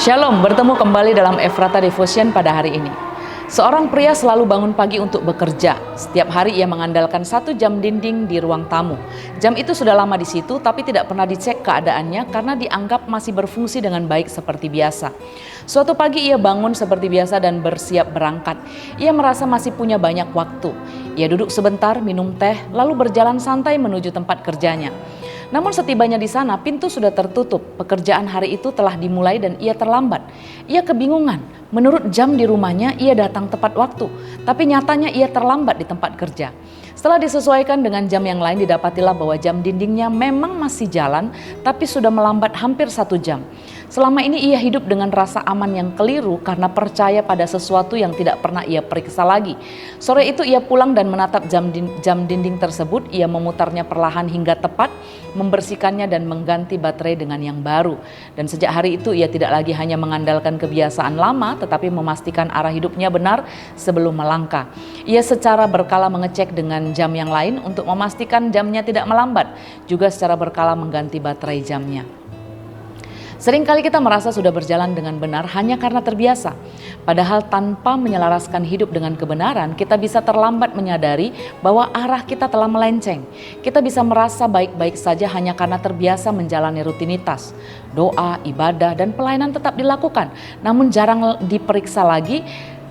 Shalom, bertemu kembali dalam Ephrata Devotion pada hari ini. Seorang pria selalu bangun pagi untuk bekerja. Setiap hari ia mengandalkan 1 jam dinding di ruang tamu. Jam itu sudah lama di situ, tapi tidak pernah dicek keadaannya karena dianggap masih berfungsi dengan baik seperti biasa. Suatu pagi ia bangun seperti biasa dan bersiap berangkat. Ia merasa masih punya banyak waktu. Ia duduk sebentar, minum teh, lalu berjalan santai menuju tempat kerjanya. Namun setibanya di sana, pintu sudah tertutup. Pekerjaan hari itu telah dimulai dan ia terlambat. Ia kebingungan. Menurut jam di rumahnya, ia datang tepat waktu. Tapi nyatanya ia terlambat di tempat kerja. Setelah disesuaikan dengan jam yang lain, didapatilah bahwa jam dindingnya memang masih jalan, tapi sudah melambat hampir 1 jam. Selama ini ia hidup dengan rasa aman yang keliru karena percaya pada sesuatu yang tidak pernah ia periksa lagi. Sore itu ia pulang dan menatap jam dinding tersebut. Ia memutarnya perlahan hingga tepat, membersihkannya dan mengganti baterai dengan yang baru. Dan sejak hari itu ia tidak lagi hanya mengandalkan kebiasaan lama, tetapi memastikan arah hidupnya benar sebelum melangkah. Ia secara berkala mengecek dengan jam yang lain untuk memastikan jamnya tidak melambat, juga secara berkala mengganti baterai jamnya. Seringkali kita merasa sudah berjalan dengan benar hanya karena terbiasa. Padahal tanpa menyelaraskan hidup dengan kebenaran, kita bisa terlambat menyadari bahwa arah kita telah melenceng. Kita bisa merasa baik-baik saja hanya karena terbiasa menjalani rutinitas. Doa, ibadah, dan pelayanan tetap dilakukan, namun jarang diperiksa lagi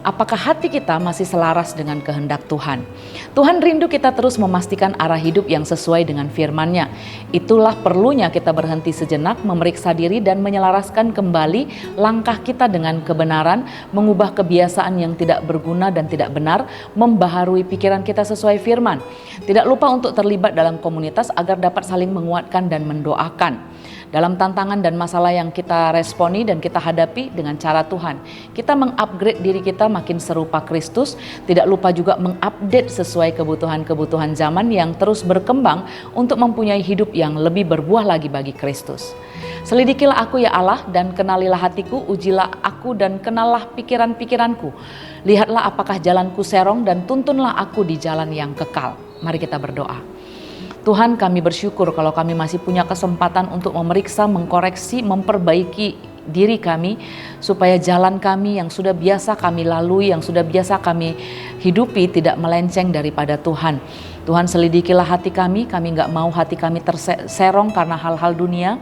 apakah hati kita masih selaras dengan kehendak Tuhan. Tuhan rindu kita terus memastikan arah hidup yang sesuai dengan firman-Nya. Itulah perlunya kita berhenti sejenak, memeriksa diri dan menyelaraskan kembali langkah kita dengan kebenaran, mengubah kebiasaan yang tidak berguna dan tidak benar, membaharui pikiran kita sesuai firman. Tidak lupa untuk terlibat dalam komunitas agar dapat saling menguatkan dan mendoakan. Dalam tantangan dan masalah yang kita responi dan kita hadapi dengan cara Tuhan, kita mengupgrade diri kita makin serupa Kristus. Tidak lupa juga mengupdate sesuai kebutuhan-kebutuhan zaman yang terus berkembang untuk mempunyai hidup yang lebih berbuah lagi bagi Kristus. Selidikilah aku ya Allah dan kenalilah hatiku, ujilah aku dan kenallah pikiran-pikiranku. Lihatlah apakah jalanku serong dan tuntunlah aku di jalan yang kekal. Mari kita berdoa. Tuhan, kami bersyukur kalau kami masih punya kesempatan untuk memeriksa, mengkoreksi, memperbaiki diri kami supaya jalan kami yang sudah biasa kami lalui, yang sudah biasa kami hidupi tidak melenceng daripada Tuhan. Tuhan, selidikilah hati kami gak mau hati kami terserong karena hal-hal dunia.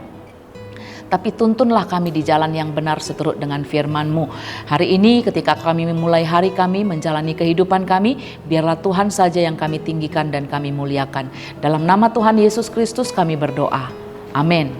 Tapi tuntunlah kami di jalan yang benar seturut dengan firman-Mu. Hari ini ketika kami memulai hari kami, menjalani kehidupan kami, biarlah Tuhan saja yang kami tinggikan dan kami muliakan. Dalam nama Tuhan Yesus Kristus kami berdoa. Amin.